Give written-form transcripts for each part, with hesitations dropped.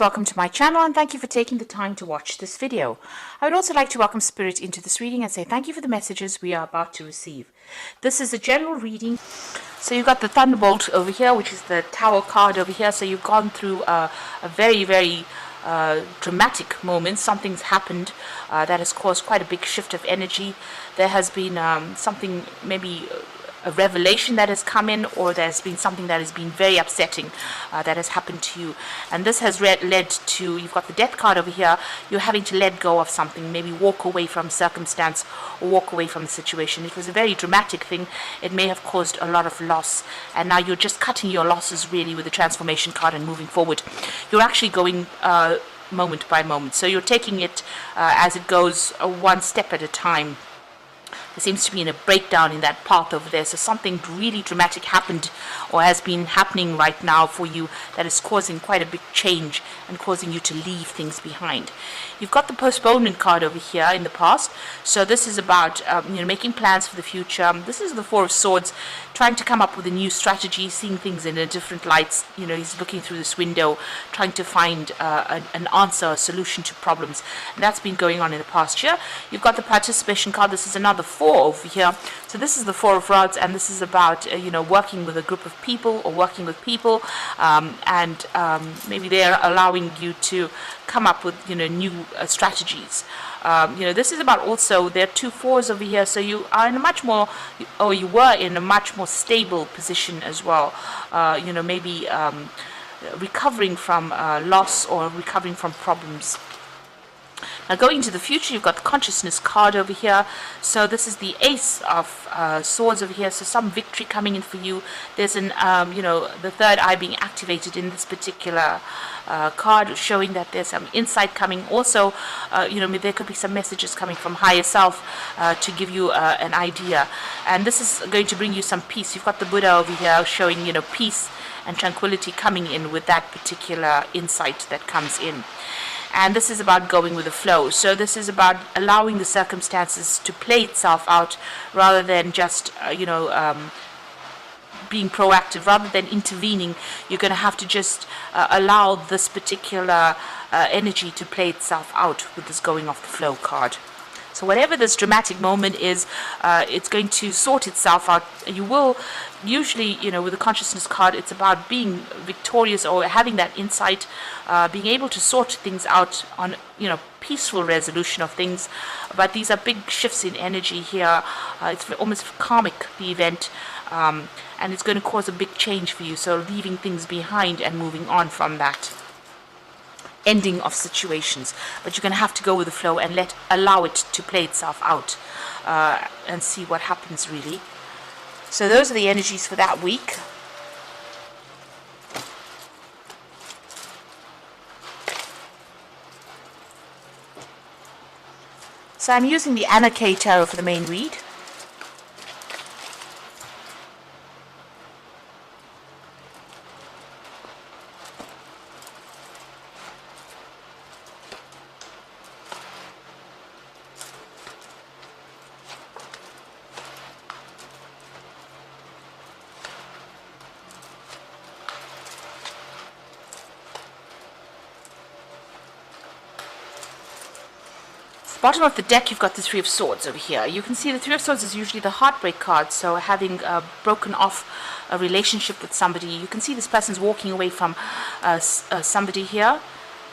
Welcome to my channel and thank you for taking the time to watch this video. I would also like to welcome Spirit into this reading and say thank you for the messages we are about to receive. This is a general reading. So you've got the Thunderbolt over here, which is the Tower card over here. So you've gone through a very dramatic moment. Something's happened that has caused quite a big shift of energy. There has been something, maybe a revelation that has come in, or there's been something that has been very upsetting that has happened to you, and this has led to, you've got the Death card over here, you're having to let go of something, maybe walk away from circumstance or walk away from the situation. It was a very dramatic thing. It may have caused a lot of loss, and now you're just cutting your losses really with the Transformation card and moving forward. You're actually going moment by moment, so you're taking it as it goes, one step at a time. There seems to be a breakdown in that path over there. So something really dramatic happened or has been happening right now for you that is causing quite a big change and causing you to leave things behind. You've got the postponement card over here in the past. So this is about making plans for the future. This is the Four of Swords, trying to come up with a new strategy, seeing things in a different light. He's looking through this window, trying to find an answer, a solution to problems. And that's been going on in the past year. You've got the participation card. This is another four over here. So this is the Four of Rods, and this is about working with a group of people or working with people, and maybe they're allowing you to come up with new strategies. This is about, also there are two fours over here, so you are in a much more, or you were in a much more stable position as well. Maybe recovering from loss or recovering from problems. Now going into the future, you've got the Consciousness card over here. So this is the Ace of Swords over here. So some victory coming in for you. There's an, the third eye being activated in this particular card, showing that there's some insight coming. Also, there could be some messages coming from higher self to give you an idea. And this is going to bring you some peace. You've got the Buddha over here showing, peace and tranquility coming in with that particular insight that comes in. And this is about going with the flow. So this is about allowing the circumstances to play itself out, rather than just, being proactive, rather than intervening. You're going to have to just allow this particular energy to play itself out with this going off the flow card. So whatever this dramatic moment is, it's going to sort itself out. You will usually, with the Consciousness card, it's about being victorious or having that insight, being able to sort things out on, peaceful resolution of things. But these are big shifts in energy here. It's almost karmic, the event, and it's going to cause a big change for you. So leaving things behind and moving on from that ending of situations, but you're going to have to go with the flow and allow it to play itself out and see what happens really. So those are the energies for that week. So I'm using the cked tarot for the main read. Bottom of the deck, you've got the Three of Swords over here. You can see the Three of Swords is usually the heartbreak card, so having broken off a relationship with somebody. You can see this person's walking away from somebody here.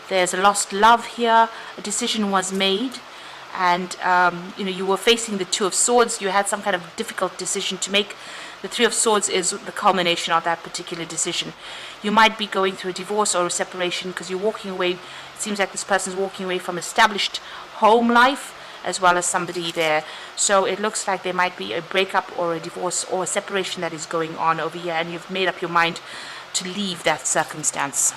There's a lost love here. A decision was made, and you were facing the Two of Swords. You had some kind of difficult decision to make. The Three of Swords is the culmination of that particular decision. You might be going through a divorce or a separation because you're walking away. It seems like this person's walking away from established home life as well as somebody there. So it looks like there might be a breakup or a divorce or a separation that is going on over here, and you've made up your mind to leave that circumstance.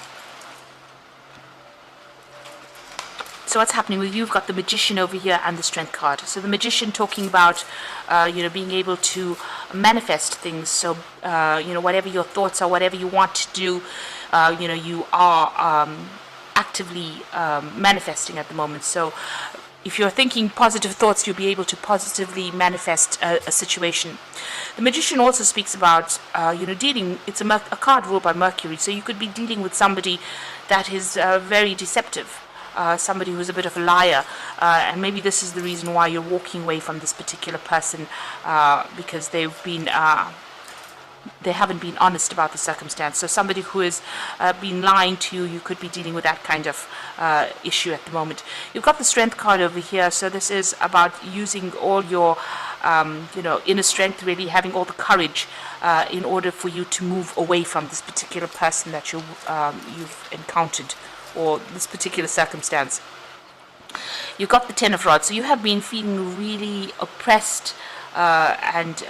So what's happening with you? You've got the Magician over here and the Strength card. So the Magician talking about being able to manifest things. So whatever your thoughts are, whatever you want to do, you are actively manifesting at the moment. So if you're thinking positive thoughts, you'll be able to positively manifest a situation. The Magician also speaks about, dealing. It's a card ruled by Mercury, so you could be dealing with somebody that is very deceptive. Somebody who's a bit of a liar, and maybe this is the reason why you're walking away from this particular person, because they haven't been honest about the circumstance. So somebody who has been lying to you, you could be dealing with that kind of issue at the moment. You've got the Strength card over here, so this is about using all your inner strength, really having all the courage in order for you to move away from this particular person that you've encountered, or this particular circumstance. You've got the Ten of Rods, so you have been feeling really oppressed, and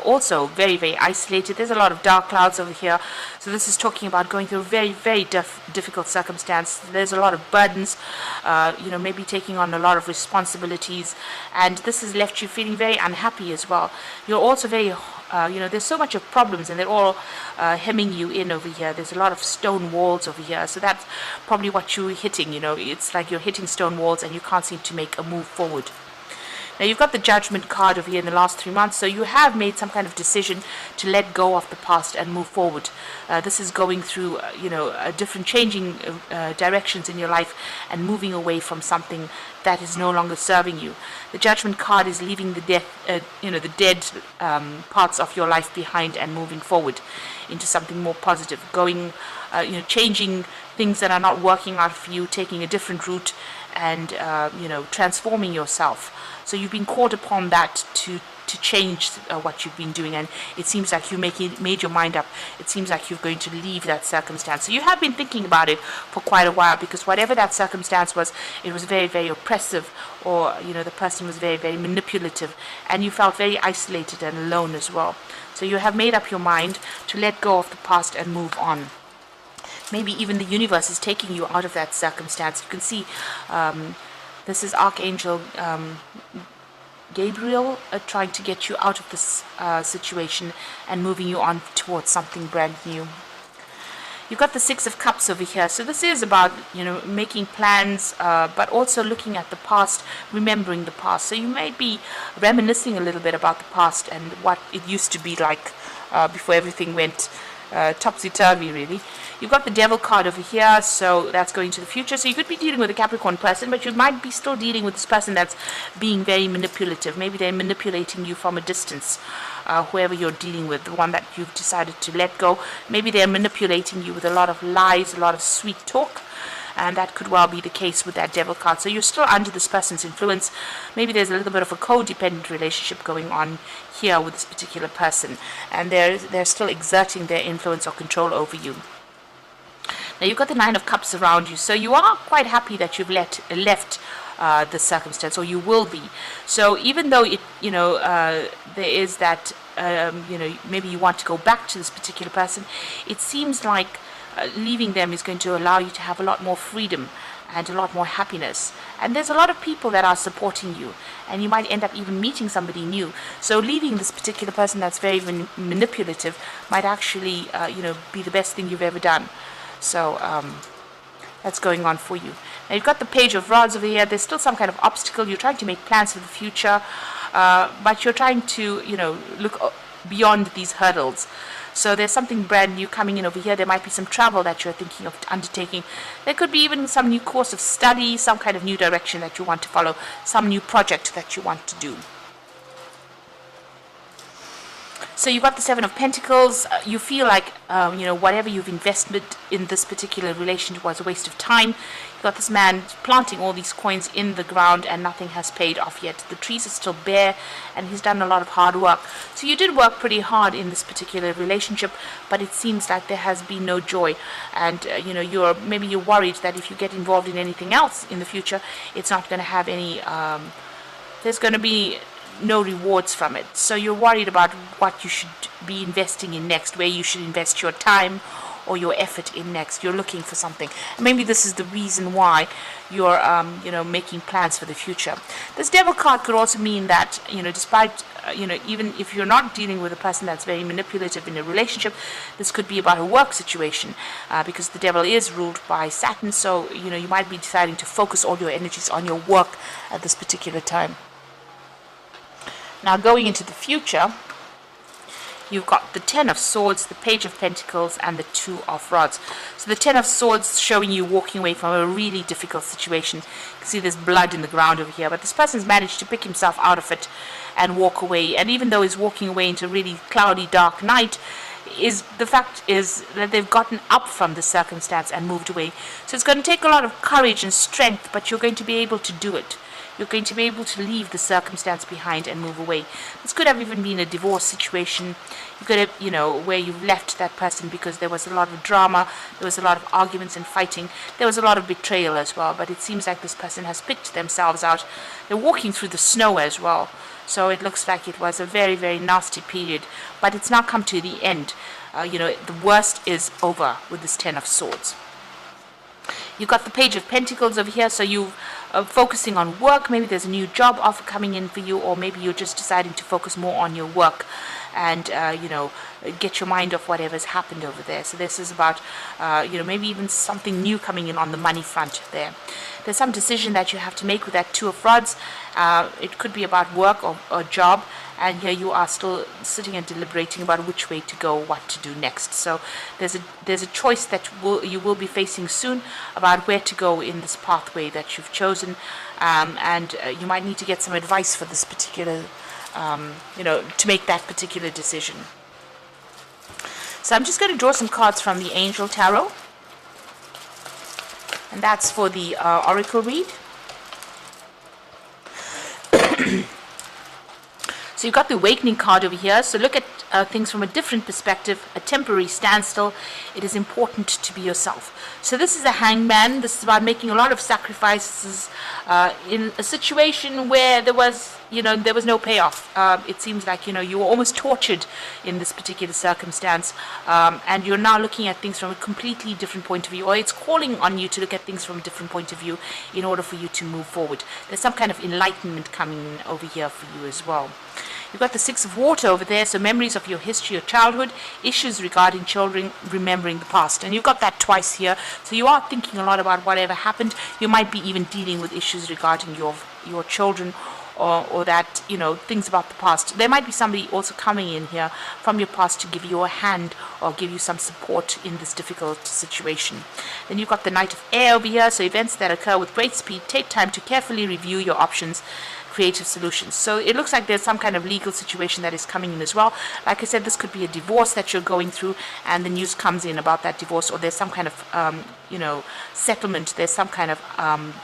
also very, very isolated. There's a lot of dark clouds over here, so this is talking about going through a very, very difficult circumstance. There's a lot of burdens, maybe taking on a lot of responsibilities, and this has left you feeling very unhappy as well. You're also very there's so much of problems, and they're all hemming you in over here. There's a lot of stone walls over here, so that's probably what you're hitting. It's like you're hitting stone walls and you can't seem to make a move forward. Now you've got the Judgment card over here in the last 3 months, so you have made some kind of decision to let go of the past and move forward. This is going through, different changing directions in your life and moving away from something that is no longer serving you. The Judgment card is leaving the dead parts of your life behind and moving forward into something more positive, going, changing things that are not working out for you, taking a different route, and transforming yourself. So you've been called upon that to change what you've been doing, and it seems like you made your mind up. It seems like you're going to leave that circumstance. So you have been thinking about it for quite a while, because whatever that circumstance was, it was very, very oppressive, or the person was very, very manipulative, and you felt very isolated and alone as well. So you have made up your mind to let go of the past and move on. Maybe even the universe is taking you out of that circumstance. You can see this is Archangel Gabriel trying to get you out of this situation and moving you on towards something brand new. You've got the Six of Cups over here. So this is about, making plans, but also looking at the past, remembering the past. So you might be reminiscing a little bit about the past and what it used to be like before everything went topsy-turvy, really. You've got the Devil card over here, so that's going to the future. So you could be dealing with a Capricorn person, but you might be still dealing with this person that's being very manipulative. Maybe they're manipulating you from a distance, whoever you're dealing with, the one that you've decided to let go. Maybe they're manipulating you with a lot of lies, a lot of sweet talk, and that could well be the case with that Devil card. So you're still under this person's influence. Maybe there's a little bit of a codependent relationship going on here with this particular person, and they're still exerting their influence or control over you. Now you've got the Nine of Cups around you, so you are quite happy that you've left the circumstance, or you will be. So even though there is that maybe you want to go back to this particular person, it seems like leaving them is going to allow you to have a lot more freedom and a lot more happiness. And there's a lot of people that are supporting you, and you might end up even meeting somebody new. So leaving this particular person that's very manipulative might actually be the best thing you've ever done. So that's going on for you. Now you've got the Page of Rods over here. There's still some kind of obstacle. You're trying to make plans for the future, but you're trying to look beyond these hurdles. So there's something brand new coming in over here. There might be some travel that you're thinking of undertaking. There could be even some new course of study, some kind of new direction that you want to follow, some new project that you want to do. So you've got the Seven of Pentacles. You feel like, whatever you've invested in this particular relationship was a waste of time. You've got this man planting all these coins in the ground and nothing has paid off yet. The trees are still bare and he's done a lot of hard work. So you did work pretty hard in this particular relationship, but it seems like there has been no joy. And, you're worried that if you get involved in anything else in the future, it's not going to have any, there's going to be no rewards from it. So you're worried about what you should be investing in next, where you should invest your time, or your effort in next. You're looking for something. Maybe this is the reason why you're making plans for the future. This devil card could also mean that, despite even if you're not dealing with a person that's very manipulative in a relationship, this could be about a work situation, because the devil is ruled by Saturn. So you might be deciding to focus all your energies on your work at this particular time. Now, going into the future, you've got the Ten of Swords, the Page of Pentacles, and the Two of Rods. So the Ten of Swords showing you walking away from a really difficult situation. You can see there's blood in the ground over here, but this person's managed to pick himself out of it and walk away. And even though he's walking away into a really cloudy, dark night, the fact is that they've gotten up from the circumstance and moved away. So it's going to take a lot of courage and strength, but you're going to be able to do it. You're going to be able to leave the circumstance behind and move away. This could have even been a divorce situation. You could have, where you've left that person because there was a lot of drama, there was a lot of arguments and fighting, there was a lot of betrayal as well. But it seems like this person has picked themselves out. They're walking through the snow as well. So it looks like it was a very, very nasty period. But it's now come to the end. The worst is over with this Ten of Swords. You've got the Page of Pentacles over here, so you're focusing on work. Maybe there's a new job offer coming in for you, or maybe you're just deciding to focus more on your work and, get your mind off whatever's happened over there. So this is about, maybe even something new coming in on the money front there. There's some decision that you have to make with that Two of Rods. It could be about work or job. And here you are still sitting and deliberating about which way to go, what to do next. So there's a choice that you will be facing soon about where to go in this pathway that you've chosen, and you might need to get some advice for this particular, to make that particular decision. So I'm just going to draw some cards from the Angel Tarot, and that's for the Oracle read. So you've got the Awakening card over here. So look at things from a different perspective, a temporary standstill. It is important to be yourself. So this is a Hangman. This is about making a lot of sacrifices in a situation where there was no payoff. It seems like, you were almost tortured in this particular circumstance. And you're now looking at things from a completely different point of view, or it's calling on you to look at things from a different point of view in order for you to move forward. There's some kind of enlightenment coming over here for you as well. You've got the Six of Water over there, so memories of your history, your childhood, issues regarding children, remembering the past. And you've got that twice here, so you are thinking a lot about whatever happened. You might be even dealing with issues regarding your children, or that, things about the past. There might be somebody also coming in here from your past to give you a hand or give you some support in this difficult situation. Then you've got the Knight of Air over here, so events that occur with great speed. Take time to carefully review your options, creative solutions. So it looks like there's some kind of legal situation that is coming in as well. Like I said, this could be a divorce that you're going through, and the news comes in about that divorce, or there's some kind of settlement. There's some kind of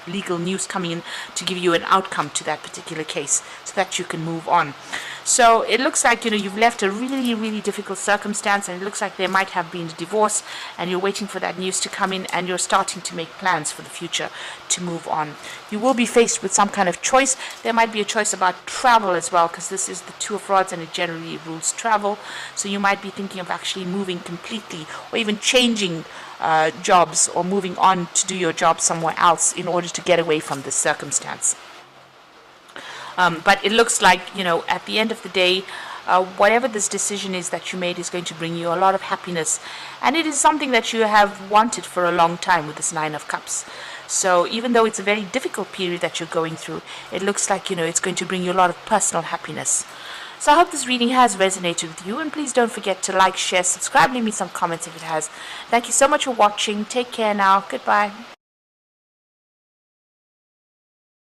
legal news coming in to give you an outcome to that particular case so that you can move on. So it looks like you've left a really, really difficult circumstance, and it looks like there might have been a divorce, and you're waiting for that news to come in, and you're starting to make plans for the future to move on. You will be faced with some kind of choice. There might be a choice about travel as well, because this is the Two of Rods and it generally rules travel. So you might be thinking of actually moving completely, or even changing jobs, or moving on to do your job somewhere else in order to get away from this circumstance. But it looks like, at the end of the day, whatever this decision is that you made is going to bring you a lot of happiness. And it is something that you have wanted for a long time with this Nine of Cups. So even though it's a very difficult period that you're going through, it looks like, it's going to bring you a lot of personal happiness. So I hope this reading has resonated with you, and please don't forget to like, share, subscribe, leave me some comments if it has. Thank you so much for watching. Take care now. Goodbye.